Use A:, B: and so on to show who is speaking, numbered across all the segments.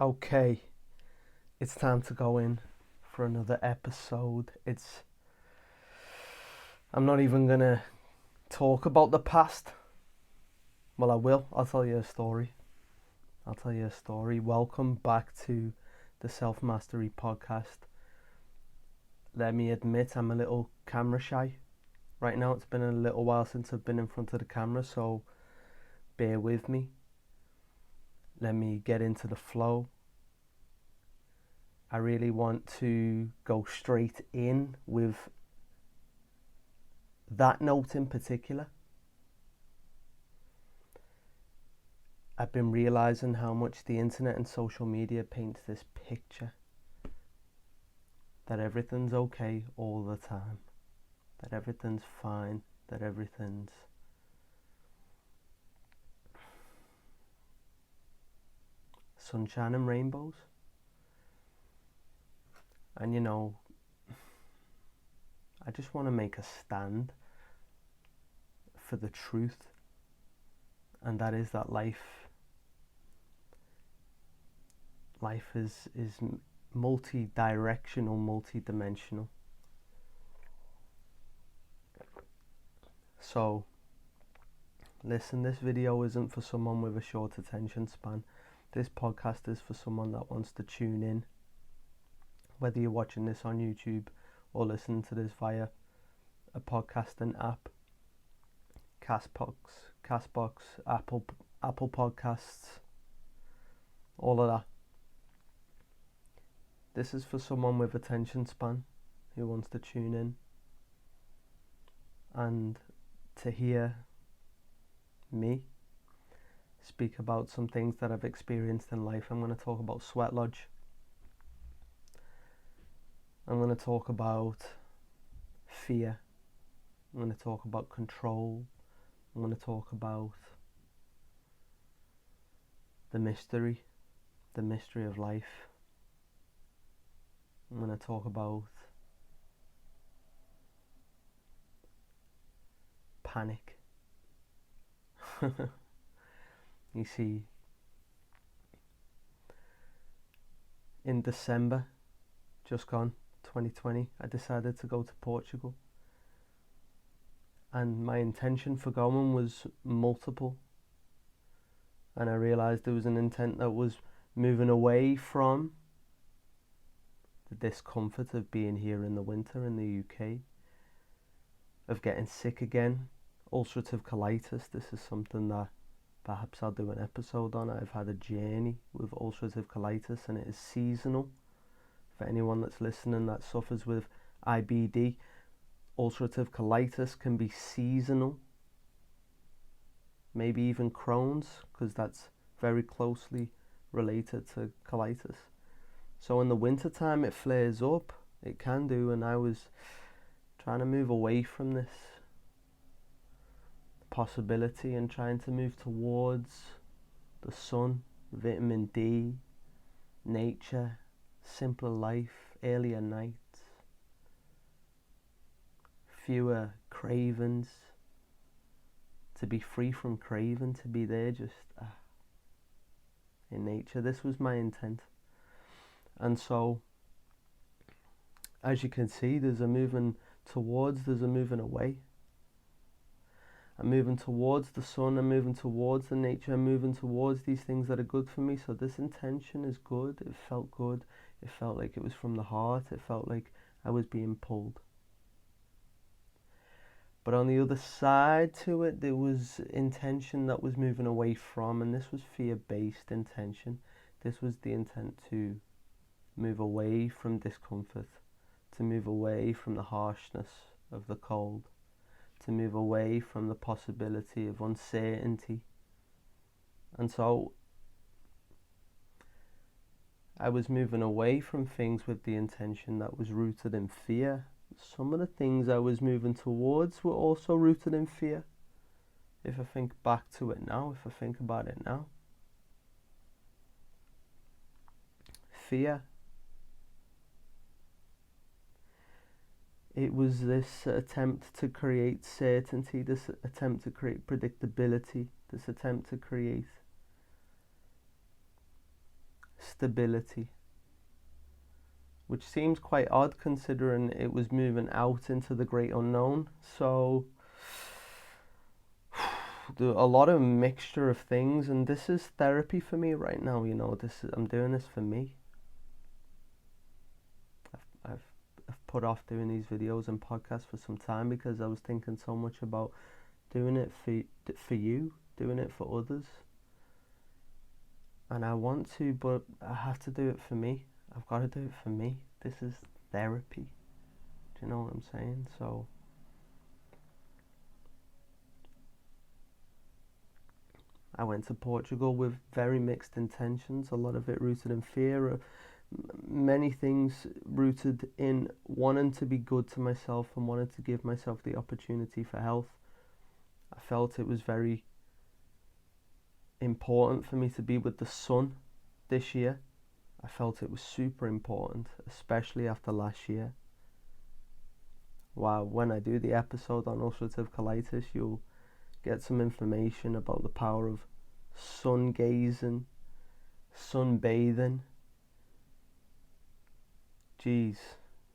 A: Okay, it's time to go in for another episode. I'm not even gonna talk about the past. Well, I will. I'll tell you a story. Welcome back to the Self Mastery Podcast. Let me admit, I'm a little camera shy right now. It's been a little while since I've been in front of the camera, so bear with me. Let me get into the flow. I really want to go straight in with that note in particular. I've been realizing how much the internet and social media paints this picture that everything's okay all the time, that everything's fine, that everything's sunshine and rainbows. And I just want to make a stand for the truth, and that is that life is multi-directional, multi-dimensional. So listen, this video isn't for someone with a short attention span. This podcast is for someone that wants to tune in, whether you're watching this on YouTube or listening to this via a podcasting app, Castbox, Apple Podcasts, all of that. This is for someone with attention span who wants to tune in and to hear me speak about some things that I've experienced in life. I'm going to talk about sweat lodge. I'm going to talk about fear. I'm going to talk about control. I'm going to talk about the mystery of life. I'm going to talk about panic. You see, in December, just gone, 2020, I decided to go to Portugal. And my intention for going was multiple. And I realised there was an intent that was moving away from the discomfort of being here in the winter in the UK, of getting sick again. Ulcerative colitis, this is something that perhaps I'll do an episode on. I've had a journey with ulcerative colitis, and it is seasonal. For anyone that's listening that suffers with IBD, ulcerative colitis can be seasonal. Maybe even Crohn's, because that's very closely related to colitis. So in the winter time it flares up, it can do, and I was trying to move away from this possibility and trying to move towards the sun, vitamin D, nature, simpler life, earlier nights, fewer cravings, to be free from craving, to be there just in nature. This was my intent. And so, as you can see, there's a moving towards, there's a moving away. I'm moving towards the sun, I'm moving towards the nature, I'm moving towards these things that are good for me. So this intention is good, it felt good, it felt like it was from the heart, it felt like I was being pulled. But on the other side to it, there was intention that was moving away from, and this was fear-based intention. This was the intent to move away from discomfort, to move away from the harshness of the cold, to move away from the possibility of uncertainty. And so I was moving away from things with the intention that was rooted in fear. Some of the things I was moving towards were also rooted in fear. If I think back to it now, if I think about it now, fear. It was this attempt to create certainty, this attempt to create predictability, this attempt to create stability, which seems quite odd considering it was moving out into the great unknown. So a lot of mixture of things, and this is therapy for me right now. I'm doing this for me. I've put off doing these videos and podcasts for some time because I was thinking so much about doing it for you, doing it for others, and I want to, but I have to do it for me. I've got to do it for me. This is therapy. Do you know what I'm saying? So I went to Portugal with very mixed intentions, a lot of it rooted in fear, many things rooted in wanting to be good to myself and wanting to give myself the opportunity for health. I felt it was very important for me to be with the sun this year. I felt it was super important, especially after last year. Wow, when I do the episode on ulcerative colitis, you'll get some information about the power of sun gazing, sunbathing. Jeez,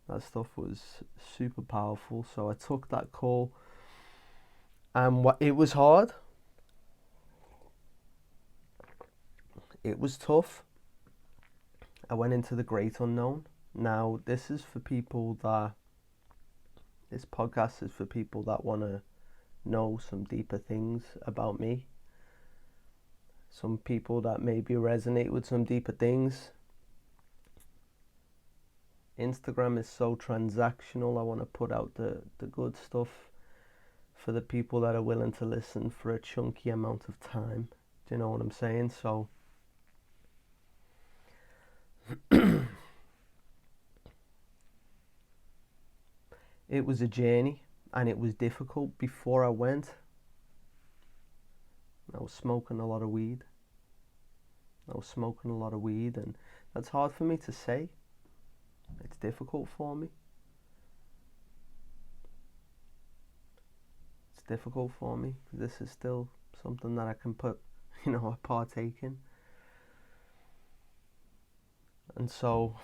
A: that stuff was super powerful. So I took that call, and it was hard. It was tough. I went into the great unknown. Now, this podcast is for people that want to know some deeper things about me. Some people that maybe resonate with some deeper things. Instagram is so transactional. I want to put out the good stuff for the people that are willing to listen for a chunky amount of time. Do you know what I'm saying? So it was a journey, and it was difficult. Before I went, I was smoking a lot of weed. And that's hard for me to say. It's difficult for me. This is still something that I can I partake in. And so,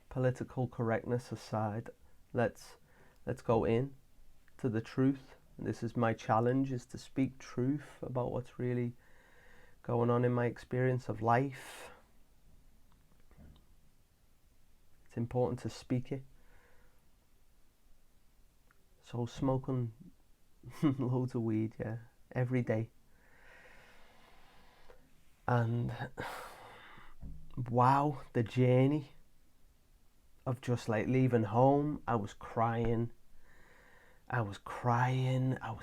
A: political correctness aside, let's go in to the truth. This is my challenge, is to speak truth about what's really going on in my experience of life. It's important to speak it. So smoking loads of weed, every day. And wow, the journey of just like leaving home. I was crying, I was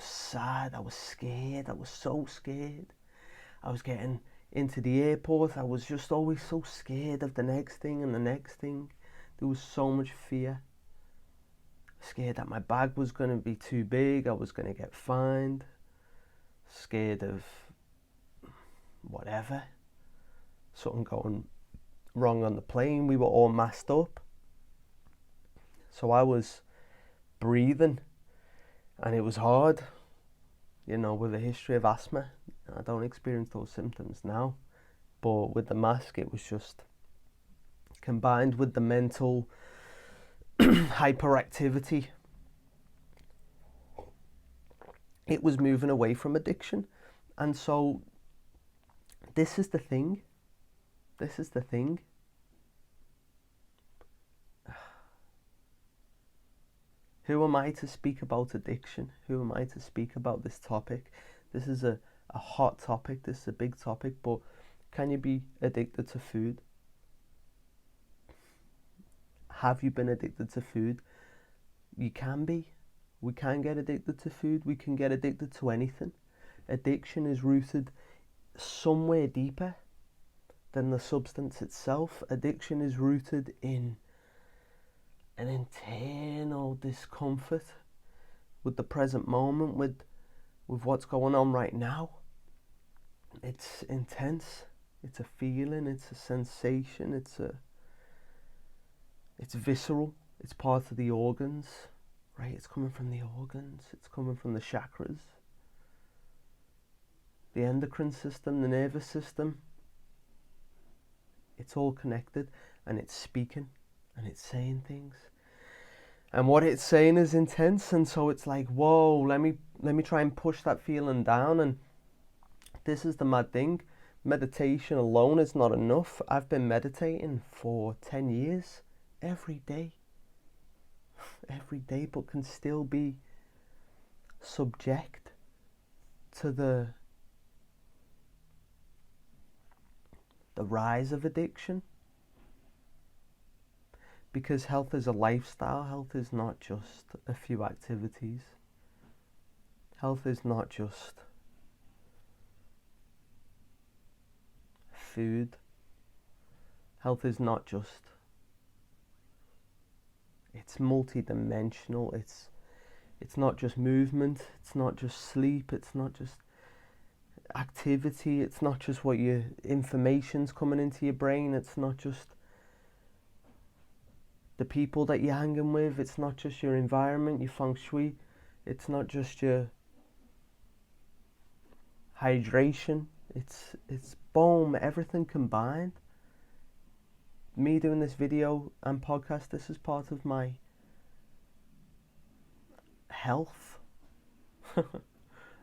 A: sad, I was scared, I was so scared. I was getting into the airport, I was just always so scared of the next thing and the next thing. There was so much fear. Scared that my bag was going to be too big, I was going to get fined. Scared of whatever, something going wrong on the plane. We were all masked up. So I was breathing, and it was hard. With a history of asthma, I don't experience those symptoms now, but with the mask, it was just combined with the mental hyperactivity. It was moving away from addiction. And so this is the thing. Who am I to speak about addiction? Who am I to speak about this topic? This is a hot topic. This is a big topic. But can you be addicted to food? Have you been addicted to food? You can be. We can get addicted to food. We can get addicted to anything. Addiction is rooted somewhere deeper than the substance itself. Addiction is rooted in an internal discomfort with the present moment, with what's going on right now. It's intense. It's a feeling. It's a sensation. It's visceral. It's part of the organs, right? It's coming from the organs. It's coming from the chakras, the endocrine system, the nervous system. It's all connected, and it's speaking, and it's saying things. And what it's saying is intense, and so it's like, whoa, let me try and push that feeling down. And this is the mad thing. Meditation alone is not enough. I've been meditating for 10 years, every day, but can still be subject to the rise of addiction. Because health is a lifestyle. Health is not just a few activities. Health is not just food. Health is not just, it's multi-dimensional. It's not just movement, it's not just sleep, it's not just activity, it's not just what your information's coming into your brain, it's not just the people that you're hanging with, it's not just your environment, your feng shui, it's not just your hydration, it's boom, everything combined. Me doing this video and podcast, this is part of my health.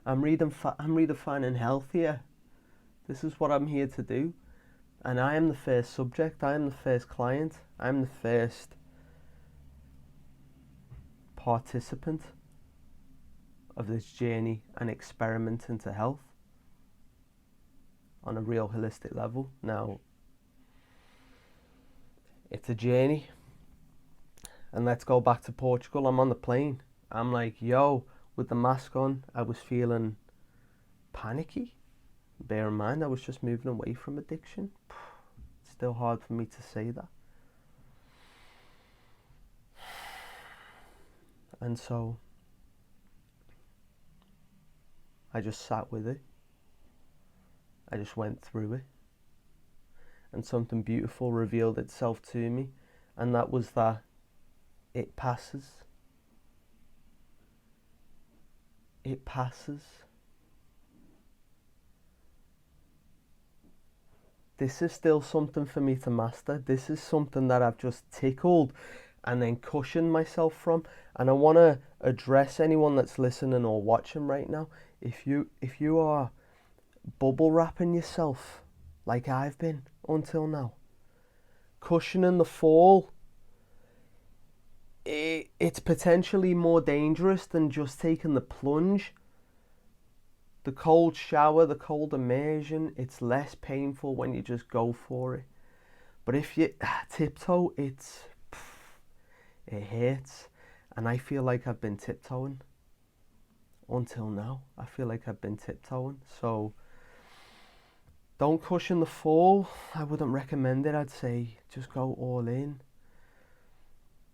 A: I'm redefining health here. This is what I'm here to do. And I am the first subject, I am the first client, I'm the first participant of this journey and experiment into health on a real holistic level. Now, it's a journey. And let's go back to Portugal. I'm on the plane. I'm like, yo, with the mask on, I was feeling panicky. Bear in mind, I was just moving away from addiction. It's still hard for me to say that. And so, I just sat with it. I just went through it. And something beautiful revealed itself to me. And that was that it passes. It passes. This is still something for me to master. This is something that I've just tickled and then cushioned myself from. And I want to address anyone that's listening or watching right now. If you are bubble wrapping yourself like I've been until now, cushioning the fall, it's potentially more dangerous than just taking the plunge. The cold shower, the cold immersion, it's less painful when you just go for it. But if you tiptoe, it hurts. And I feel like I've been tiptoeing until now. I feel like I've been tiptoeing. So don't cushion the fall. I wouldn't recommend it. I'd say just go all in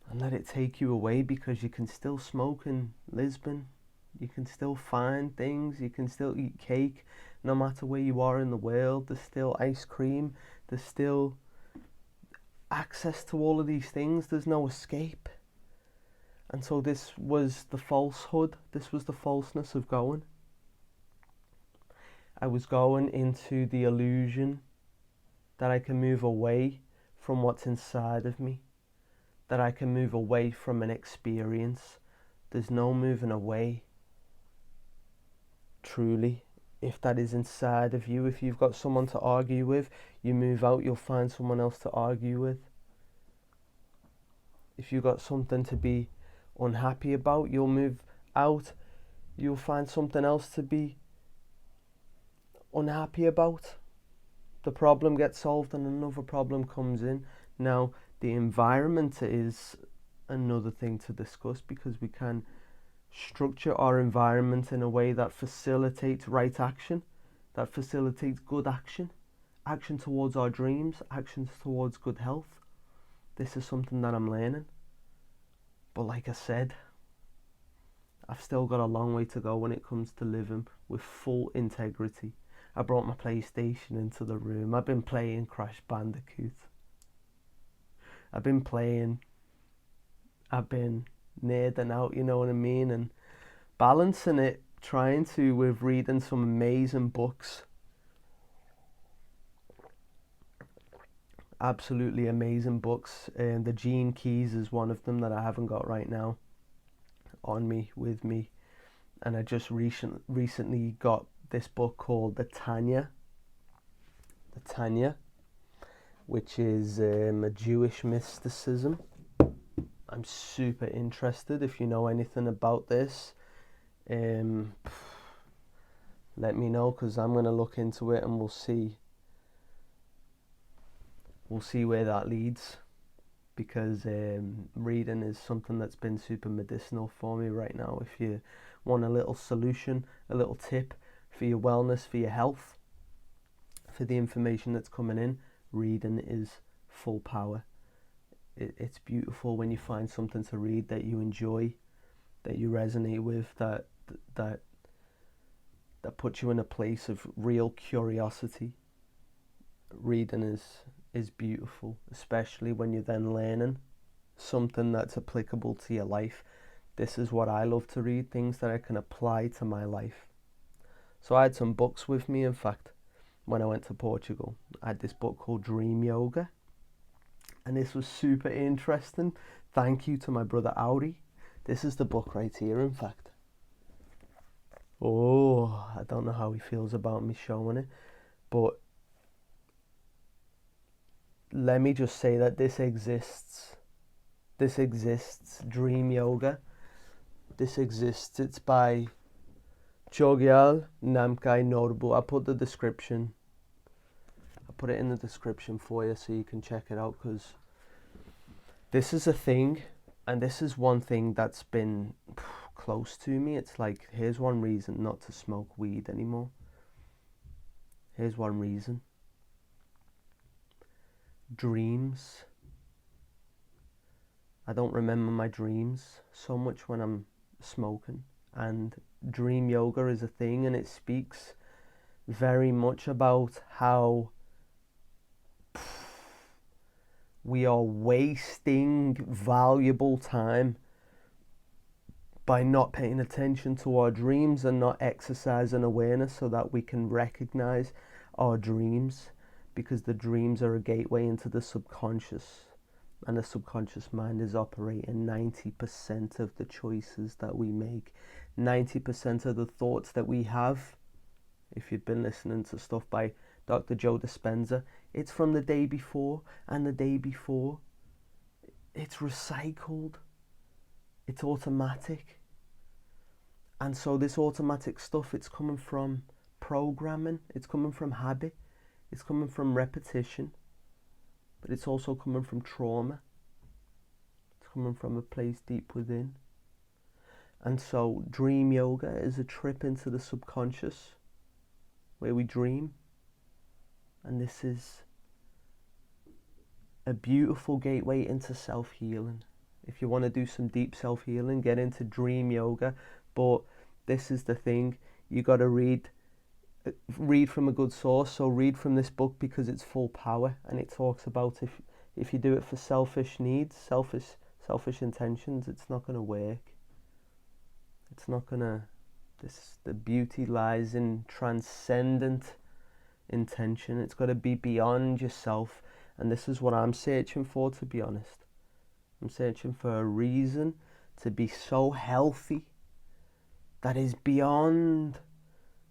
A: and let it take you away, because you can still smoke in Lisbon. You can still find things. You can still eat cake no matter where you are in the world. There's still ice cream. There's still access to all of these things. There's no escape. And so this was the falsehood. This was the falseness of going. I was going into the illusion that I can move away from what's inside of me, that I can move away from an experience. There's no moving away. Truly, if that is inside of you, if you've got someone to argue with, you move out, you'll find someone else to argue with. If you've got something to be unhappy about, you'll move out, you'll find something else to be unhappy about. The problem gets solved and another problem comes in. Now, the environment is another thing to discuss, because we can structure our environment in a way that facilitates right action, that facilitates good action, action towards our dreams, actions towards good health. This is something that I'm learning. But like I said, I've still got a long way to go when it comes to living with full integrity. I brought my PlayStation into the room. I've been playing Crash Bandicoot. I've been nerding out, you know what I mean, and balancing it, trying to, with reading some amazing books absolutely amazing books. And the Gene Keys is one of them that I haven't got right now on me, with me. And I just recently got this book called The Tanya, which is a Jewish mysticism. I'm super interested. If you know anything about this, let me know, because I'm going to look into it and we'll see where that leads, because reading is something that's been super medicinal for me right now. If you want a little solution, a little tip for your wellness, for your health, for the information that's coming in, reading is full power. It's beautiful when you find something to read that you enjoy, that you resonate with, that puts you in a place of real curiosity. Reading is beautiful, especially when you're then learning something that's applicable to your life. This is what I love to read, things that I can apply to my life. So I had some books with me, in fact, when I went to Portugal. I had this book called Dream Yoga, and this was super interesting. Thank you to my brother Audi. This is the book right here, in fact. Oh, I don't know how he feels about me showing it, but let me just say that this exists. Dream Yoga. This exists. It's by Chogyal Namkai Norbu. I put it in the description for you so you can check it out, because this is a thing, and this is one thing that's been close to me. It's like, here's one reason not to smoke weed anymore. Here's one reason. Dreams. I don't remember my dreams so much when I'm smoking, and dream yoga is a thing, and it speaks very much about how we are wasting valuable time by not paying attention to our dreams and not exercising awareness so that we can recognize our dreams, because the dreams are a gateway into the subconscious, and the subconscious mind is operating 90% of the choices that we make, 90% of the thoughts that we have. If you've been listening to stuff by Dr. Joe Dispenza, it's from the day before, and the day before. It's recycled. It's automatic. And so this automatic stuff, it's coming from programming, it's coming from habit, it's coming from repetition, but it's also coming from trauma. It's coming from a place deep within. And so dream yoga is a trip into the subconscious where we dream. And this is a beautiful gateway into self-healing. If you want to do some deep self-healing, get into dream yoga. But this is the thing, you got to read from a good source. So read from this book, because it's full power, and it talks about if you do it for selfish needs, selfish intentions, it's not going to work. It's not going to. The beauty lies in transcendent intention. It's got to be beyond yourself, and this is what I'm searching for, to be honest. I'm searching for a reason to be so healthy that is beyond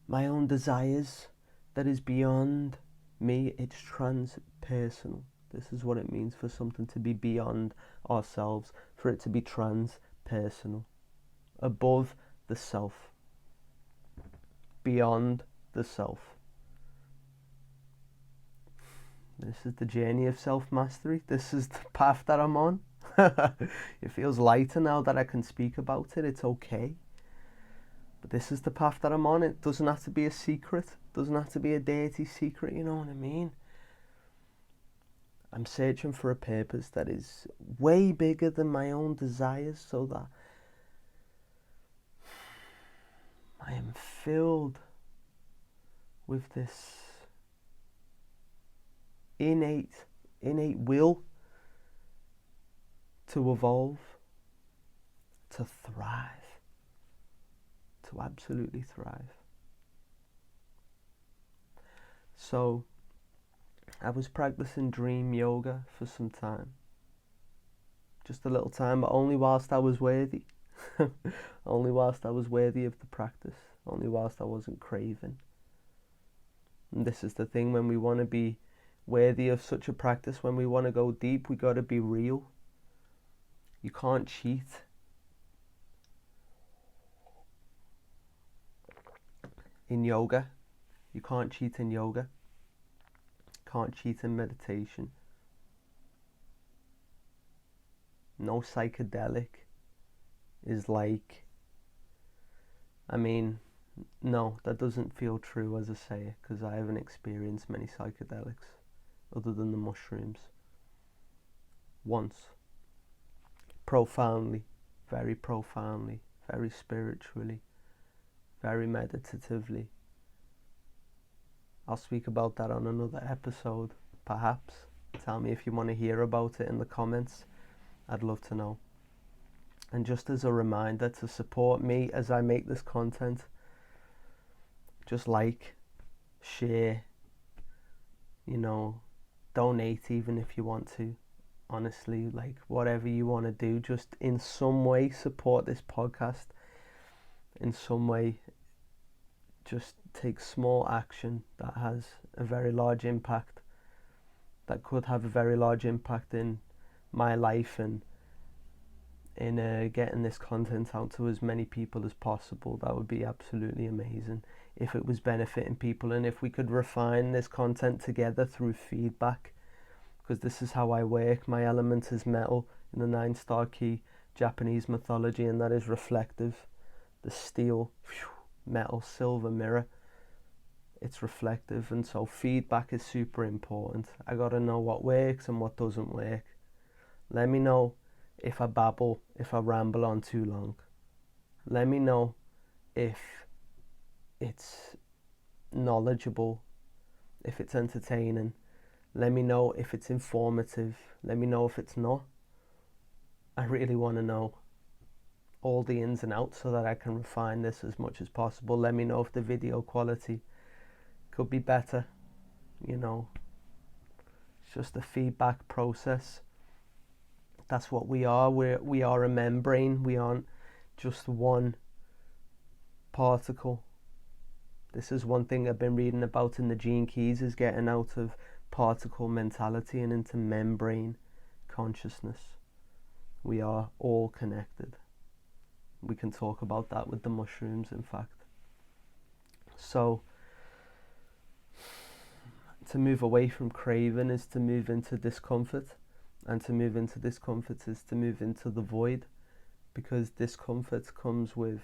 A: my own desires, that is beyond me. It's transpersonal. This is what it means for something to be beyond ourselves, for it to be transpersonal, above the self, beyond the self. This is the journey of self-mastery. This is the path that I'm on. It feels lighter now that I can speak about it. It's okay. But this is the path that I'm on. It doesn't have to be a secret. It doesn't have to be a dirty secret, you know what I mean? I'm searching for a purpose that is way bigger than my own desires, so that I am filled with this innate will to evolve, to thrive, to absolutely thrive. So I was practicing dream yoga for some time. Just a little time, but only whilst I was worthy. Only whilst I was worthy of the practice. Only whilst I wasn't craving. And this is the thing, when we want to be worthy of such a practice, when we want to go deep, we got to be real. You can't cheat. In yoga, you can't cheat in yoga. Can't cheat in meditation. No psychedelic is like, no, that doesn't feel true as I say it, because I haven't experienced many psychedelics other than the mushrooms. Once. Profoundly, very spiritually, very meditatively. I'll speak about that on another episode, perhaps. Tell me if you want to hear about it in the comments. I'd love to know. And just as a reminder to support me as I make this content, just like, share, donate even if you want to. Honestly, like, whatever you want to do, just in some way support this podcast. In some way, just take small action that has a very large impact, that could have a very large impact in my life and in getting this content out to as many people as possible. That would be absolutely amazing if it was benefiting people, and if we could refine this content together through feedback, because this is how I work. My element is metal in the 9-star key Japanese mythology, and that is reflective. The steel, metal, silver mirror, it's reflective, and so feedback is super important. I gotta know what works and what doesn't work. Let me know if I babble, if I ramble on too long. Let me know if it's knowledgeable, if it's entertaining. Let me know if it's informative. Let me know if it's not. I really want to know all the ins and outs so that I can refine this as much as possible. Let me know if the video quality could be better. It's just a feedback process. That's what we are. We are a membrane. We aren't just one particle. This is one thing I've been reading about in the Gene Keys, is getting out of particle mentality and into membrane consciousness. We are all connected. We can talk about that with the mushrooms, in fact. So, to move away from craving is to move into discomfort, and to move into discomfort is to move into the void, because discomfort comes with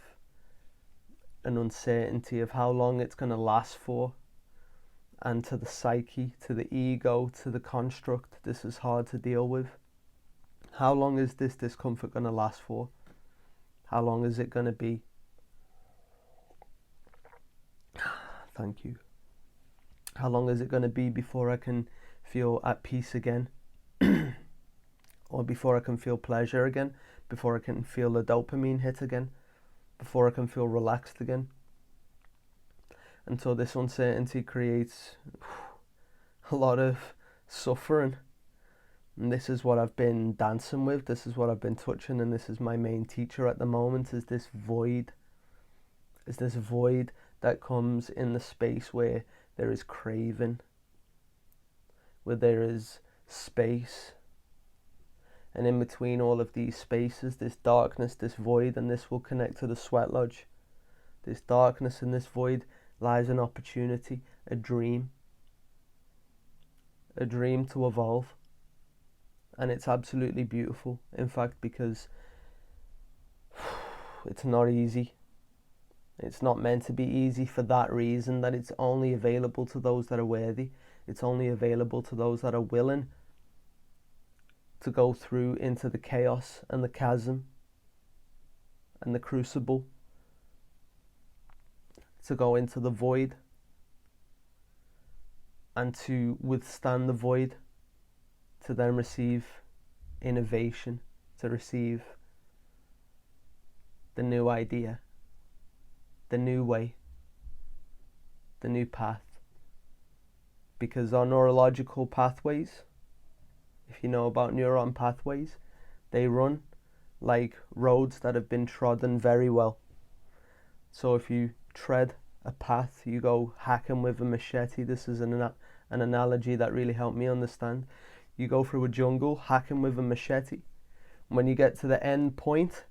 A: an uncertainty of how long it's going to last for. And to the psyche, to the ego, to the construct, this is hard to deal with. How long is this discomfort going to last for? How long is it going to be? Thank you. How long is it going to be before I can feel at peace again? Or before I can feel pleasure again? Before I can feel the dopamine hit again? Before I can feel relaxed again? And so this uncertainty creates a lot of suffering. And this is what I've been dancing with. This is what I've been touching. And this is my main teacher at the moment, is this void. Is this void that comes in the space where there is craving, where there is space. And in between all of these spaces, this darkness, this void, and this will connect to the sweat lodge. This darkness and this void lies an opportunity, a dream to evolve. And it's absolutely beautiful, in fact, because it's not easy. It's not meant to be easy for that reason, that it's only available to those that are worthy. It's only available to those that are willing to go through into the chaos and the chasm and the crucible, to go into the void and to withstand the void, to then receive innovation, to receive the new idea, the new way, the new path. because our neurological pathways, if you know about neuron pathways, they run like roads that have been trodden very well. So if you tread a path, you go hacking with a machete. This is an analogy that really helped me understand. You go through a jungle hacking with a machete. When you get to the end point,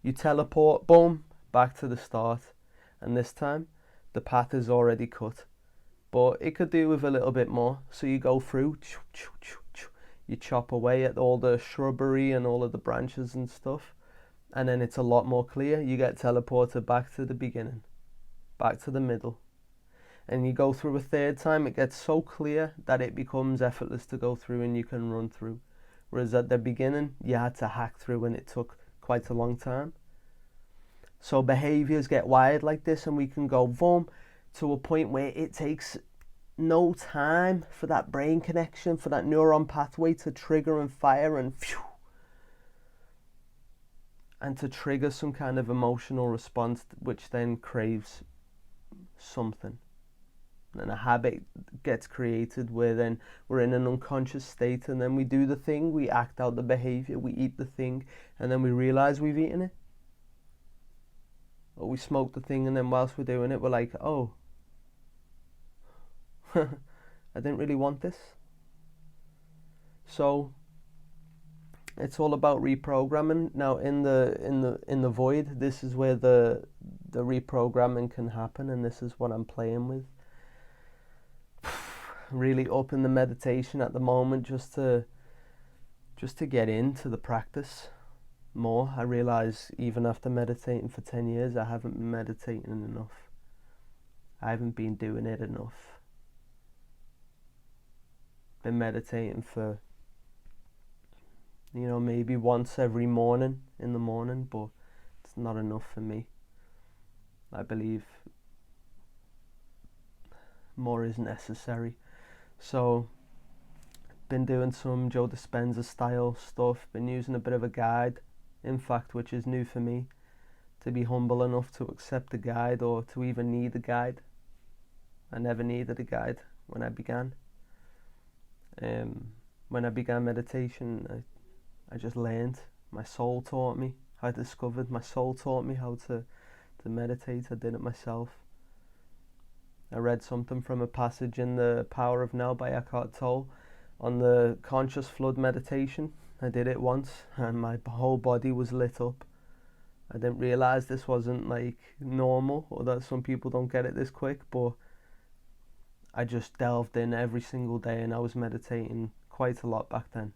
A: you teleport, boom, back to the start. And this time, the path is already cut. But it could do with a little bit more. So you go through, you chop away at all the shrubbery and all of the branches and stuff. And then it's a lot more clear. You get teleported back to the beginning, back to the middle. And you go through a third time, it gets so clear that it becomes effortless to go through and you can run through. Whereas at the beginning, you had to hack through and it took quite a long time. So behaviors get wired like this, and we can go boom to a point where it takes no time for that brain connection, for that neuron pathway to trigger and fire and phew, and to trigger some kind of emotional response, which then craves something. And a habit gets created where then we're in an unconscious state, and then we do the thing, we act out the behavior, we eat the thing, and then we realize we've eaten it. Or we smoke the thing, and then whilst we're doing it, we're like, oh, I didn't really want this. So it's all about reprogramming. Now in the void, this is where the reprogramming can happen, and this is what I'm playing with. Really up in the meditation at the moment, just to get into the practice more. I realize even after meditating for 10 years, I haven't been meditating enough. I haven't been doing it enough. Been meditating for, maybe once every morning in the morning, but it's not enough for me. I believe more is necessary. So been doing some Joe Dispenza style stuff, been using a bit of a guide, in fact, which is new for me, to be humble enough to accept a guide or to even need a guide. I never needed a guide when I began. When I began meditation, I just learned. My soul taught me. I discovered my soul taught me how to meditate. I did it myself. I read something from a passage in The Power of Now by Eckhart Tolle on the conscious flood meditation. I did it once and my whole body was lit up. I didn't realize this wasn't like normal, or that some people don't get it this quick, but I just delved in every single day, and I was meditating quite a lot back then.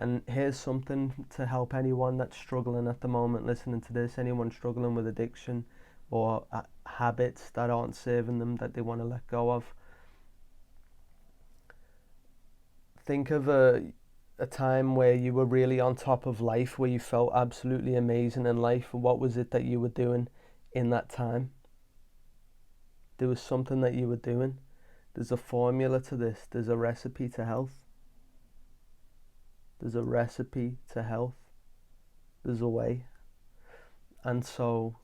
A: And here's something to help anyone that's struggling at the moment listening to this, anyone struggling with addiction or habits that aren't serving them, that they want to let go of. Think of a time where you were really on top of life, where you felt absolutely amazing in life. What was it that you were doing in that time? There was something that you were doing. There's a formula to this. There's a recipe to health. There's a recipe to health. There's a way. And so,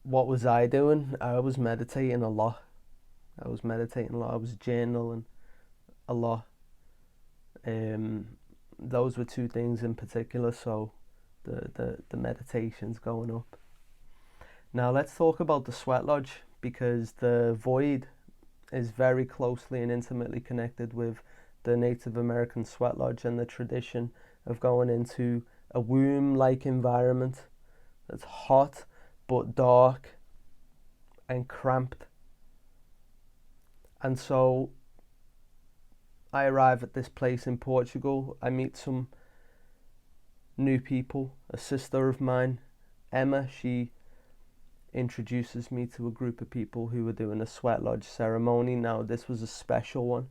A: what was I doing? I was meditating a lot. I was journaling a lot. Those were two things in particular, so the meditation's going up. Now let's talk about the sweat lodge, because the void is very closely and intimately connected with the Native American sweat lodge and the tradition of going into a womb-like environment that's hot but dark and cramped. And so I arrive at this place in Portugal. I meet some new people. A sister of mine, Emma, she introduces me to a group of people who were doing a sweat lodge ceremony. Now, this was a special one.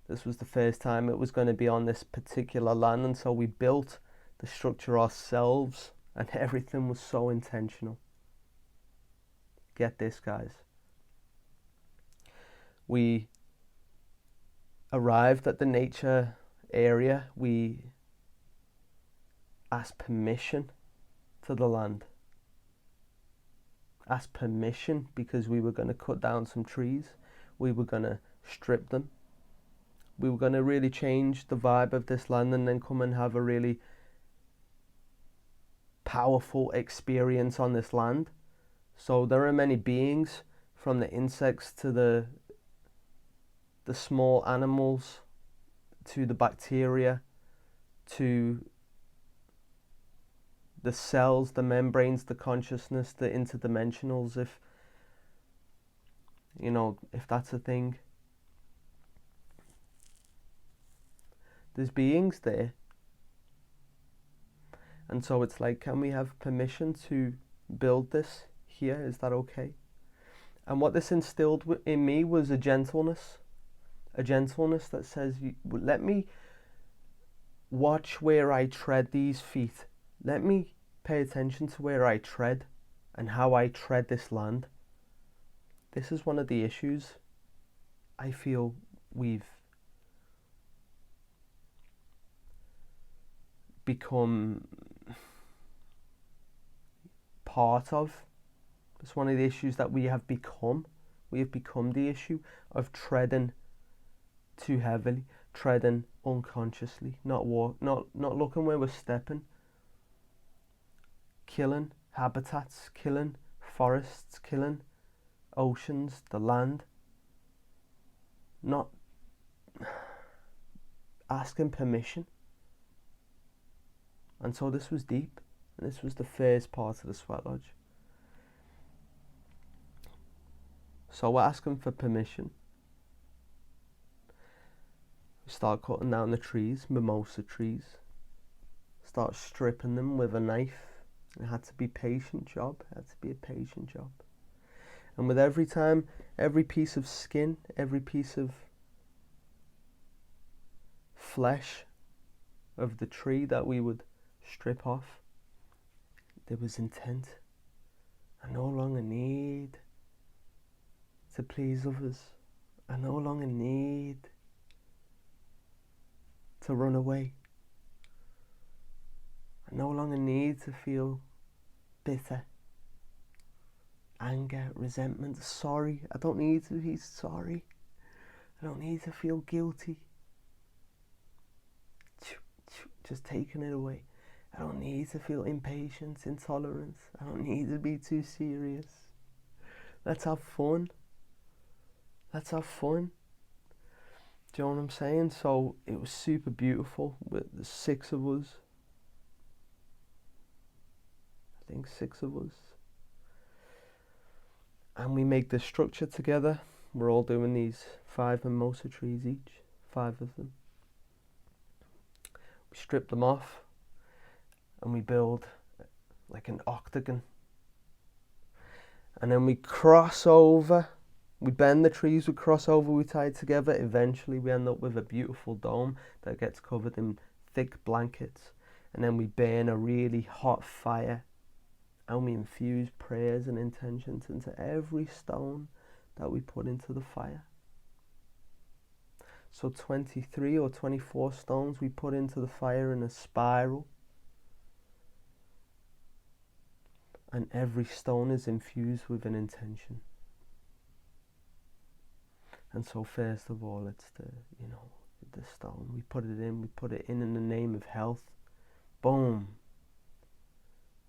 A: This was the first time it was going to be on this particular land, and so we built the structure ourselves, and everything was so intentional. Get this, guys. We arrived at the nature area. We asked permission to the land. ask permission, because we were going to cut down some trees, we were going to strip them, we were going to really change the vibe of this land, and then come and have a really powerful experience on this land. So there are many beings, from the insects to the small animals, to the bacteria, to the cells, the membranes, the consciousness, the interdimensionals, if that's a thing. There's beings there. And so it's like, can we have permission to build this here? Is that okay? And what this instilled in me was a gentleness that says, let me watch where I tread these feet. Let me pay attention to where I tread and how I tread this land. This is one of the issues I feel we've become part of. It's one of the issues that we have become. We have become the issue of treading too heavily, treading unconsciously, not looking where we're stepping, killing habitats, killing forests, killing oceans, the land, not asking permission. And so this was deep, and this was the first part of the sweat lodge. So we're asking for permission. We start cutting down the trees, mimosa trees. Start stripping them with a knife. It had to be a patient job. And with every time, every piece of skin, every piece of flesh of the tree that we would strip off, there was intent. I no longer need to please others. I no longer need to run away. I no longer need to feel bitter, anger, resentment, sorry. I don't need to be sorry. I don't need to feel guilty. Just taking it away. I don't need to feel impatience, intolerance. I don't need to be too serious. Let's have fun. Let's have fun. Do you know what I'm saying? So it was super beautiful with the 6 of us. I think 6 of us. And we make this structure together. We're all doing these 5 mimosa trees each. 5 of them. We strip them off. And we build like an octagon. And then we cross over. We bend the trees, we cross over, we tie it together. Eventually we end up with a beautiful dome that gets covered in thick blankets. And then we burn a really hot fire. And we infuse prayers and intentions into every stone that we put into the fire. So 23 or 24 stones we put into the fire in a spiral. And every stone is infused with an intention. And so first of all, it's the stone. We put it in the name of health. Boom.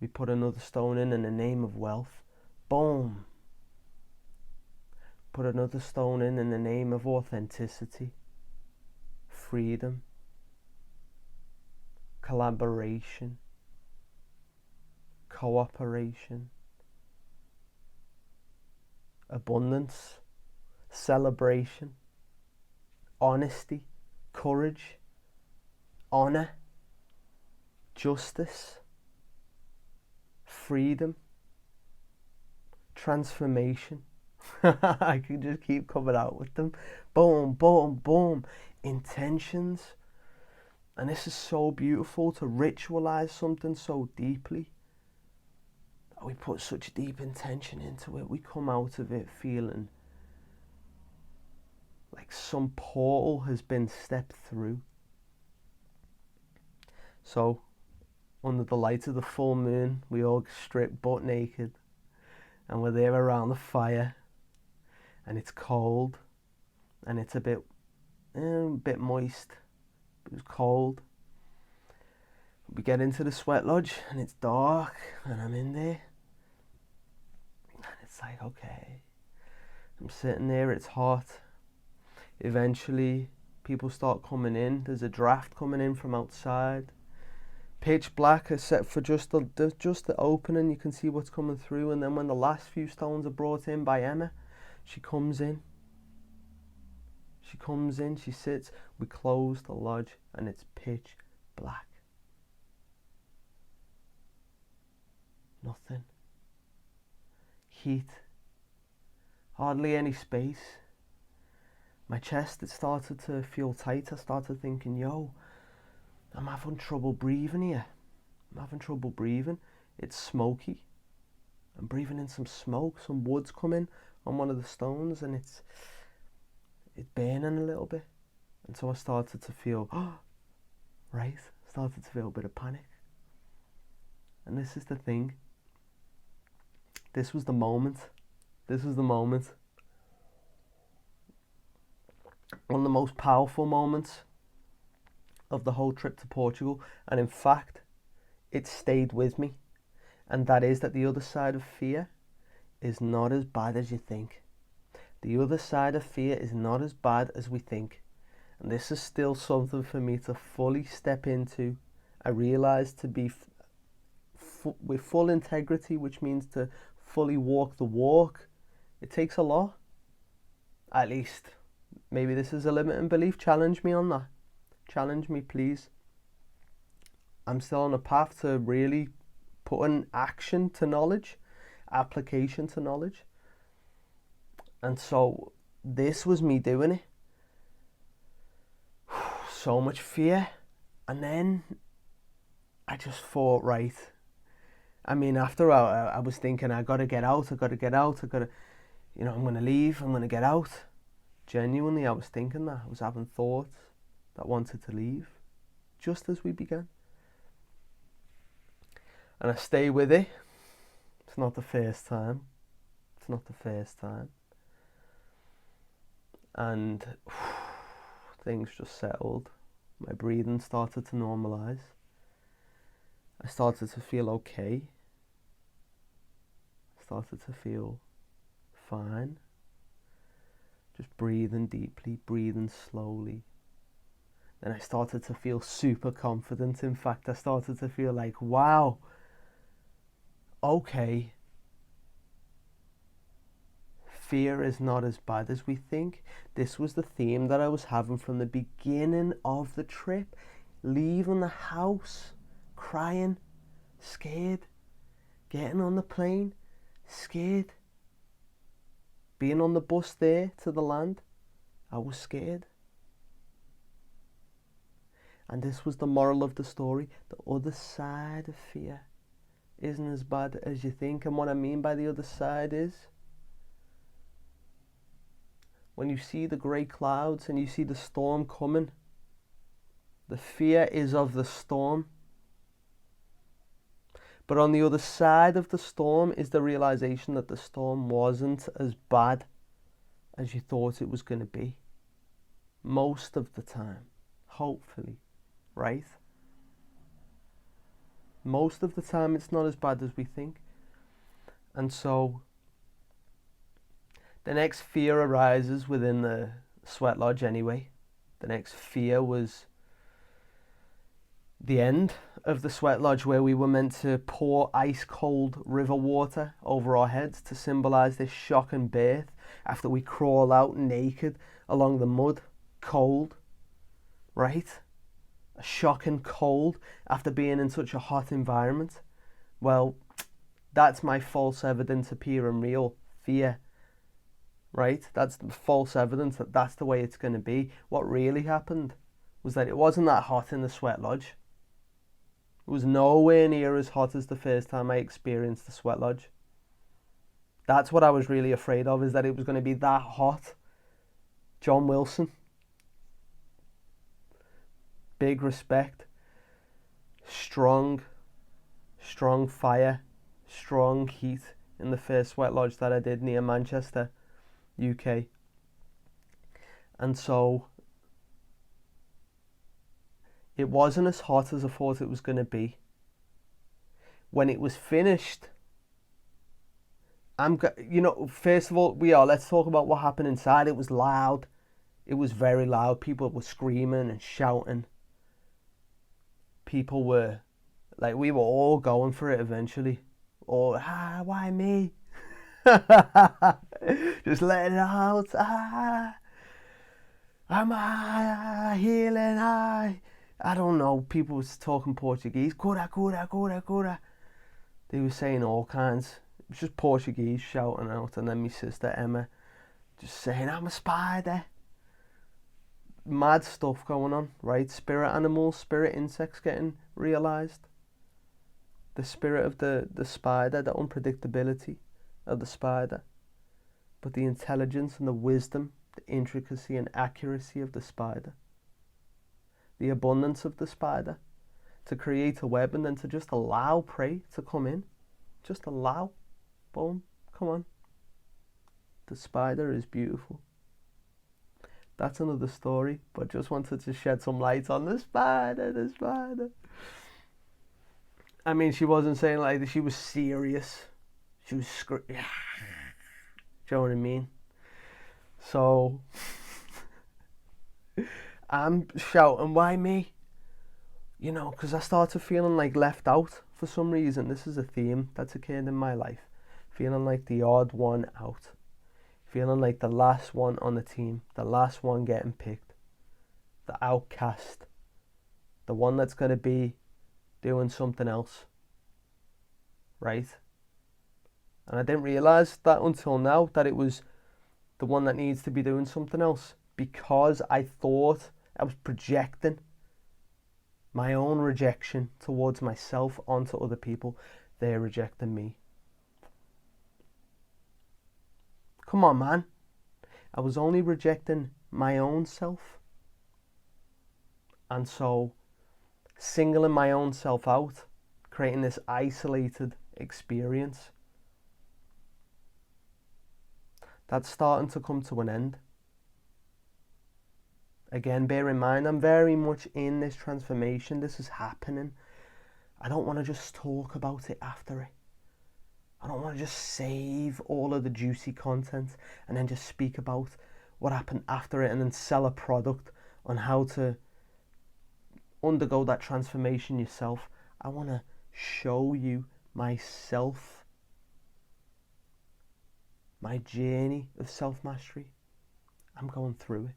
A: We put another stone in the name of wealth. Boom. Put another stone in the name of authenticity, freedom, collaboration, cooperation, abundance, celebration, honesty, courage, honor, justice, freedom, transformation. I can just keep coming out with them. Boom, boom, boom. Intentions. And this is so beautiful, to ritualize something so deeply. We put such deep intention into it. We come out of it feeling like some portal has been stepped through. So, under the light of the full moon, we all strip butt naked. and we're there around the fire, and it's cold, and it's a bit moist. It was cold. We get into the sweat lodge, and it's dark, and I'm in there, and it's like, okay, I'm sitting there, it's hot. Eventually, people start coming in. There's a draft coming in from outside. Pitch black, except for just the opening. You can see what's coming through. And then when the last few stones are brought in by Emma, she comes in. She sits. We close the lodge, and it's pitch black. Nothing. Heat. Hardly any space. My chest, it started to feel tight. I started thinking, yo, I'm having trouble breathing here. It's smoky. I'm breathing in some smoke. Some wood's coming on one of the stones, and it's burning a little bit. And so I started to feel, started to feel a bit of panic. And this is the thing. This was the moment. One of the most powerful moments of the whole trip to Portugal, and in fact it stayed with me, and that is that the other side of fear is not as bad as you think. The other side of fear is not as bad as we think, and this is still something for me to fully step into. I realize to be with full integrity, which means to fully walk the walk, it takes a lot. At least, maybe this is a limiting belief. Challenge me on that. Challenge me, please. I'm still on a path to really putting action to knowledge, application to knowledge. And so this was me doing it. So much fear. And then I just thought, right. I mean, after I was thinking, I got to get out. I'm going to leave. I'm going to get out. Genuinely, I was thinking that. I was having thoughts that wanted to leave just as we began. And I stay with it. It's not the first time. And things just settled. My breathing started to normalize. I started to feel okay. I started to feel fine. Just breathing deeply, breathing slowly. Then I started to feel super confident. In fact, I started to feel like, wow, okay, fear is not as bad as we think. This was the theme that I was having from the beginning of the trip. Leaving the house, crying, scared. Getting on the plane, scared. Being on the bus there to the land, I was scared. And this was the moral of the story. The other side of fear isn't as bad as you think. And what I mean by the other side is, when you see the grey clouds and you see the storm coming, the fear is of the storm. But on the other side of the storm is the realization that the storm wasn't as bad as you thought it was going to be. Most of the time, hopefully, right? Most of the time it's not as bad as we think. And so the next fear arises within the sweat lodge anyway. The next fear was the end of the sweat lodge, where we were meant to pour ice cold river water over our heads to symbolize this shock and birth after we crawl out naked along the mud, cold, right? A shock and cold after being in such a hot environment. Well, that's my false evidence appearing real fear, right? That's the false evidence that that's the way it's going to be. What really happened was that it wasn't that hot in the sweat lodge. It was nowhere near as hot as the first time I experienced the sweat lodge. That's what I was really afraid of, is that it was going to be that hot. John Wilson. Big respect. Strong fire, strong heat in the first sweat lodge that I did near Manchester, UK. And so it wasn't as hot as I thought it was going to be. When it was finished, first of all, let's talk about what happened inside. It was loud. It was very loud. People were screaming and shouting. People were, like, we were all going for it eventually. Or, why me? Just letting it out. I'm healing. I don't know. People was talking Portuguese. Cura, cura, cura, cura. They were saying all kinds. It was just Portuguese shouting out. And then my sister Emma just saying, I'm a spider. Mad stuff going on, right? Spirit animals, spirit insects getting realised. The spirit of the spider, the unpredictability of the spider. But the intelligence and the wisdom, the intricacy and accuracy of the spider. The abundance of the spider. To create a web and then to just allow prey to come in. Just allow. Boom. Come on. The spider is beautiful. That's another story, but just wanted to shed some light on the spider. I mean, she wasn't saying like that, she was serious. She was do you know what I mean? So, I'm shouting, why me? You know, because I started feeling like left out for some reason. This is a theme that's occurred in my life. Feeling like the odd one out. Feeling like the last one on the team, the last one getting picked, the outcast, the one that's going to be doing something else, right? And I didn't realise that until now, that it was the one that needs to be doing something else, because I thought I was projecting my own rejection towards myself onto other people. They're rejecting me. Come on, man. I was only rejecting my own self. And so, singling my own self out, creating this isolated experience, that's starting to come to an end. Again, bear in mind, I'm very much in this transformation. This is happening. I don't want to just talk about it after it. I don't want to just save all of the juicy content and then just speak about what happened after it and then sell a product on how to undergo that transformation yourself. I want to show you myself, my journey of self-mastery. I'm going through it.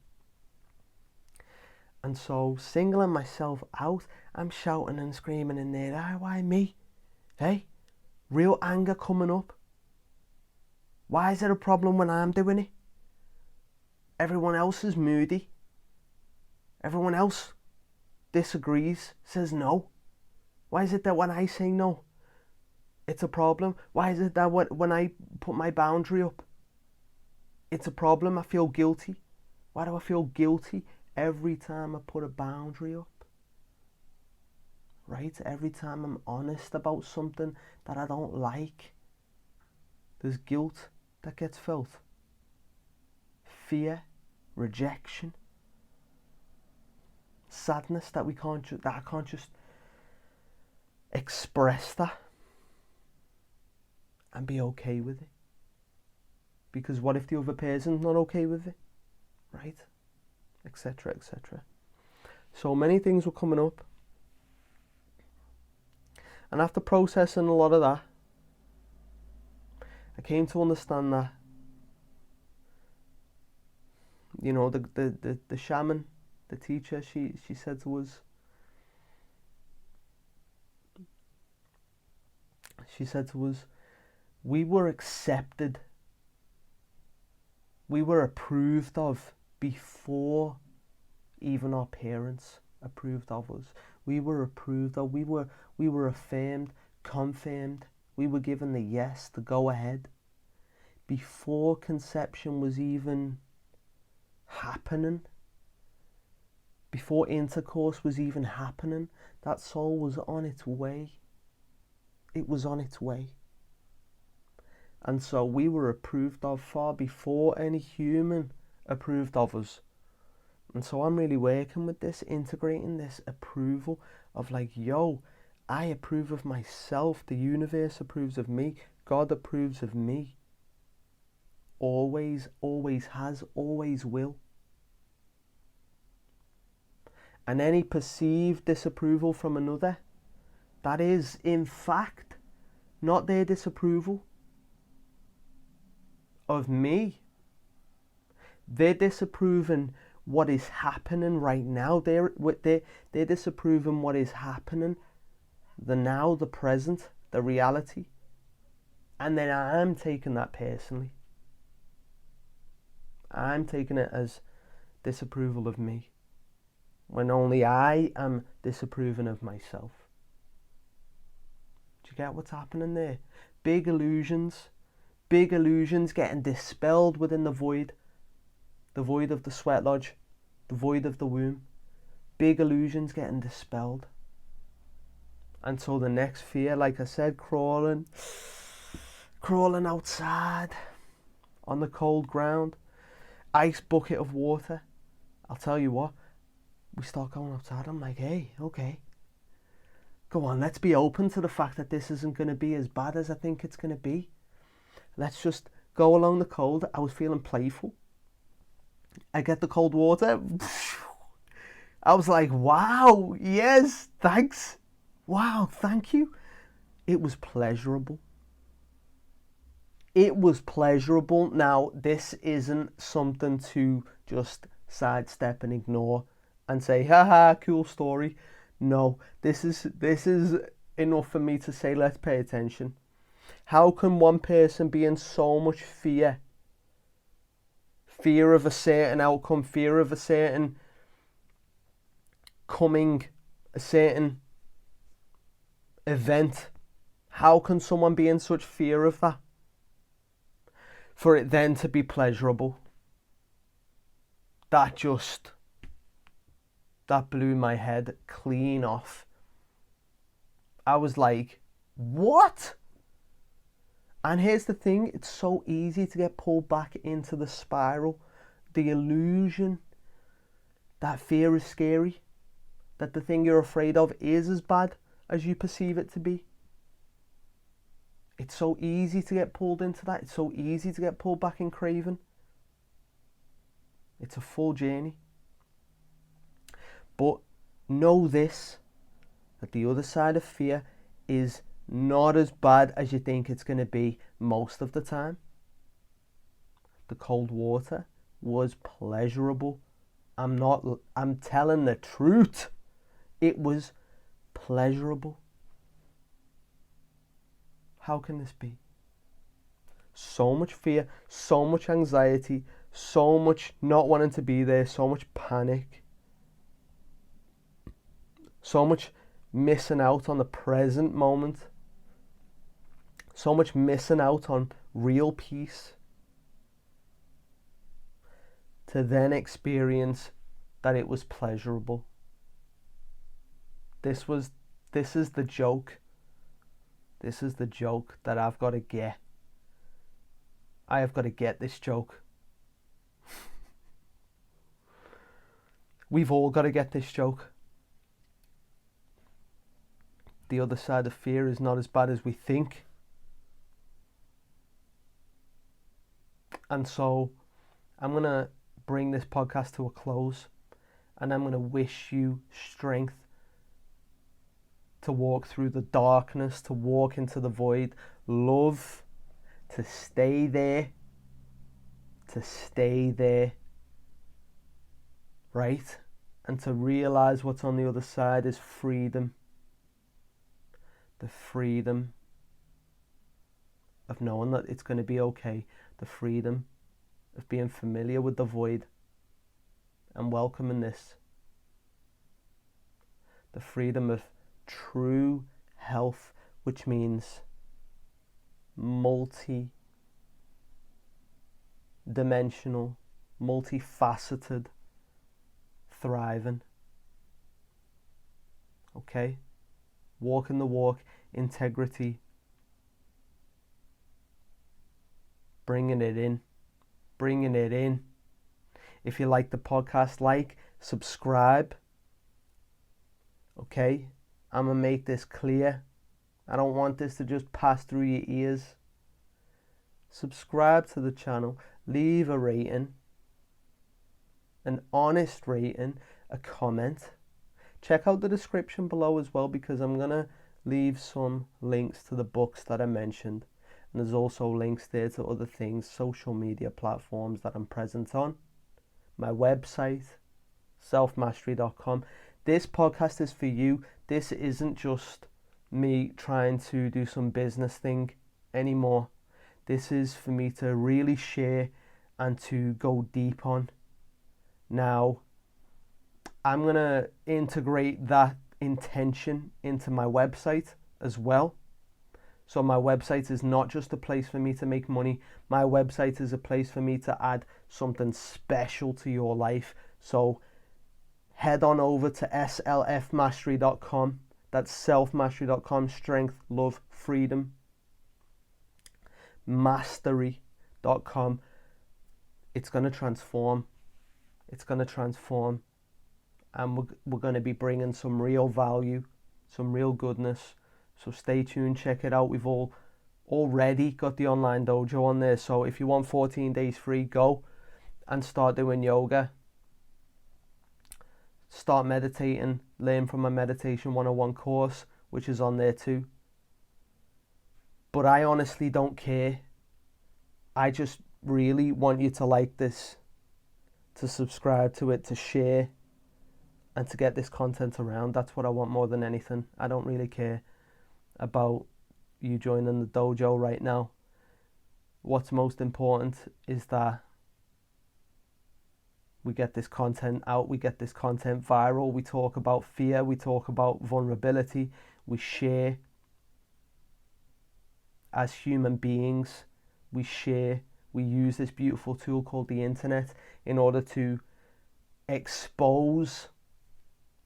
A: And so, singling myself out, I'm shouting and screaming in there, why me? Hey? Real anger coming up. Why is there a problem when I'm doing it? Everyone else is moody. Everyone else disagrees, says no. Why is it that when I say no, it's a problem? Why is it that when I put my boundary up, it's a problem? I feel guilty. Why do I feel guilty every time I put a boundary up? Right? Every time I'm honest about something that I don't like, there's guilt that gets felt. Fear, rejection, sadness that I can't just express that and be okay with it. Because what if the other person's not okay with it? Right? Etc, etc. So many things were coming up. And after processing a lot of that, I came to understand that, you know, the shaman, the teacher, she said to us, we were accepted, we were approved of before even our parents approved of us. We were approved of, we were affirmed, confirmed, we were given the yes, the go ahead, before conception was even happening, before intercourse was even happening. That soul was on its way. It was on its way. And so we were approved of far before any human approved of us. And so I'm really working with this, integrating this approval of like, yo, I approve of myself. The universe approves of me. God approves of me. Always, always has, always will. And any perceived disapproval from another, that is, in fact, not their disapproval of me. They're disapproving what is happening right now. They're disapproving what is happening, the now, the present, the reality. And then I'm taking that personally. I'm taking it as disapproval of me, when only I am disapproving of myself. Do you get what's happening there? Big illusions getting dispelled within the void of the sweat lodge, the void of the womb. Big illusions getting dispelled. And so the next fear, like I said, crawling outside on the cold ground, ice bucket of water. I'll tell you what, we start going outside. I'm like, hey, okay, go on, let's be open to the fact that this isn't going to be as bad as I think it's going to be. Let's just go along the cold. I was feeling playful. I get the cold water. I was like, wow, yes, thanks. Wow, thank you. It was pleasurable. It was pleasurable. Now, this isn't something to just sidestep and ignore and say, haha, cool story. No, this is enough for me to say, let's pay attention. How can one person be in so much fear? Fear of a certain outcome, fear of a certain coming, a certain event. How can someone be in such fear of that? For it then to be pleasurable. That blew my head clean off. I was like, what? And here's the thing, it's so easy to get pulled back into the spiral. The illusion that fear is scary, that the thing you're afraid of is as bad as you perceive it to be. It's so easy to get pulled into that. It's so easy to get pulled back in craving. It's a full journey. But know this, that the other side of fear is not as bad as you think it's going to be most of the time. The cold water was pleasurable. I'm telling the truth. It was pleasurable. How can this be? So much fear, so much anxiety, so much not wanting to be there, so much panic, so much missing out on the present moment, so much missing out on real peace, to then experience that it was pleasurable. This is the joke. This is the joke that I've got to get. I have got to get this joke. We've all got to get this joke. The other side of fear is not as bad as we think. And so I'm going to bring this podcast to a close, and I'm going to wish you strength to walk through the darkness, to walk into the void, love, to stay there, right? And to realize what's on the other side is freedom. The freedom of knowing that it's going to be okay. The freedom of being familiar with the void and welcoming this. The freedom of true health, which means multi-dimensional, multifaceted thriving. Okay? Walking the walk, integrity, bringing it in, bringing it in. If you like the podcast, like, subscribe. Okay? I'm going to make this clear. I don't want this to just pass through your ears. Subscribe to the channel. Leave a rating. An honest rating. A comment. Check out the description below as well, because I'm going to leave some links to the books that I mentioned. And there's also links there to other things, social media platforms that I'm present on. My website, selfmastery.com. This podcast is for you. This isn't just me trying to do some business thing anymore. This is for me to really share and to go deep on. Now, I'm going to integrate that intention into my website as well. So my website is not just a place for me to make money. My website is a place for me to add something special to your life. So head on over to slfmastery.com. That's selfmastery.com. Strength, love, freedom. Mastery.com. It's going to transform. It's going to transform. And we're going to be bringing some real value, some real goodness. So stay tuned, check it out. We've already got the online dojo on there. So if you want 14 days free, go and start doing yoga. Start meditating. Learn from my Meditation 101 course, which is on there too. But I honestly don't care. I just really want you to like this, to subscribe to it, to share, and to get this content around. That's what I want more than anything. I don't really care about you joining the dojo right now. What's most important is that we get this content out, we get this content viral, we talk about fear, we talk about vulnerability, we share as human beings, we share, we use this beautiful tool called the internet in order to expose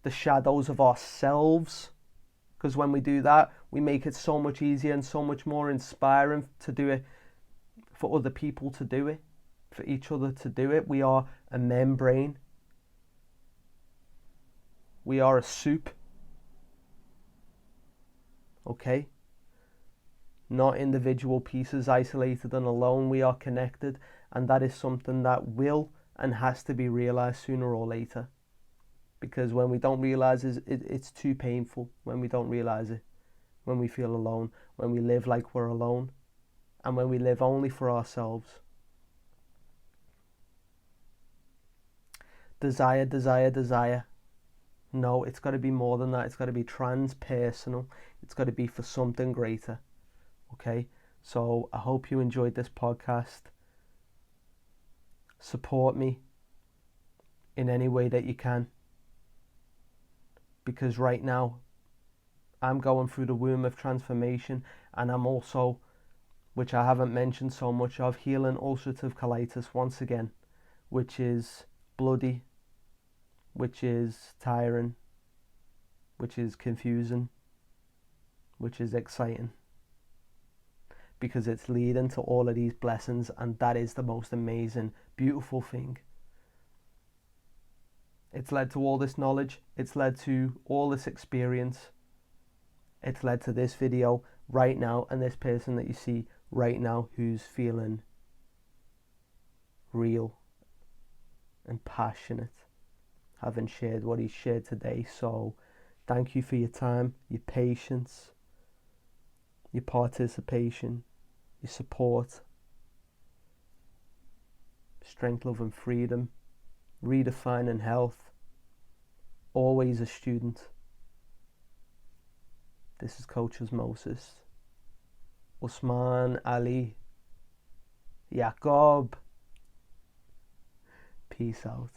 A: the shadows of ourselves. Because when we do that, we make it so much easier and so much more inspiring to do it, for other people to do it, for each other to do it. We are a membrane. We are a soup. Okay? Not individual pieces, isolated and alone. We are connected. And that is something that will and has to be realized sooner or later. Because when we don't realize it, it's too painful when we don't realize it. When we feel alone. When we live like we're alone. And when we live only for ourselves. Desire, desire, desire. No, it's got to be more than that. It's got to be transpersonal. It's got to be for something greater. Okay? So I hope you enjoyed this podcast. Support me in any way that you can. Because right now, I'm going through the womb of transformation, and I'm also, which I haven't mentioned so much of, healing ulcerative colitis once again, which is bloody, which is tiring, which is confusing, which is exciting. Because it's leading to all of these blessings, and that is the most amazing, beautiful thing. It's led to all this knowledge. It's led to all this experience. It's led to this video right now, and this person that you see right now who's feeling real and passionate, having shared what he shared today. So thank you for your time, your patience, your participation, your support. Strength, love and freedom. Redefining health. Always a student. This is Coach Osmosis. Usman Ali Jacob. Peace out.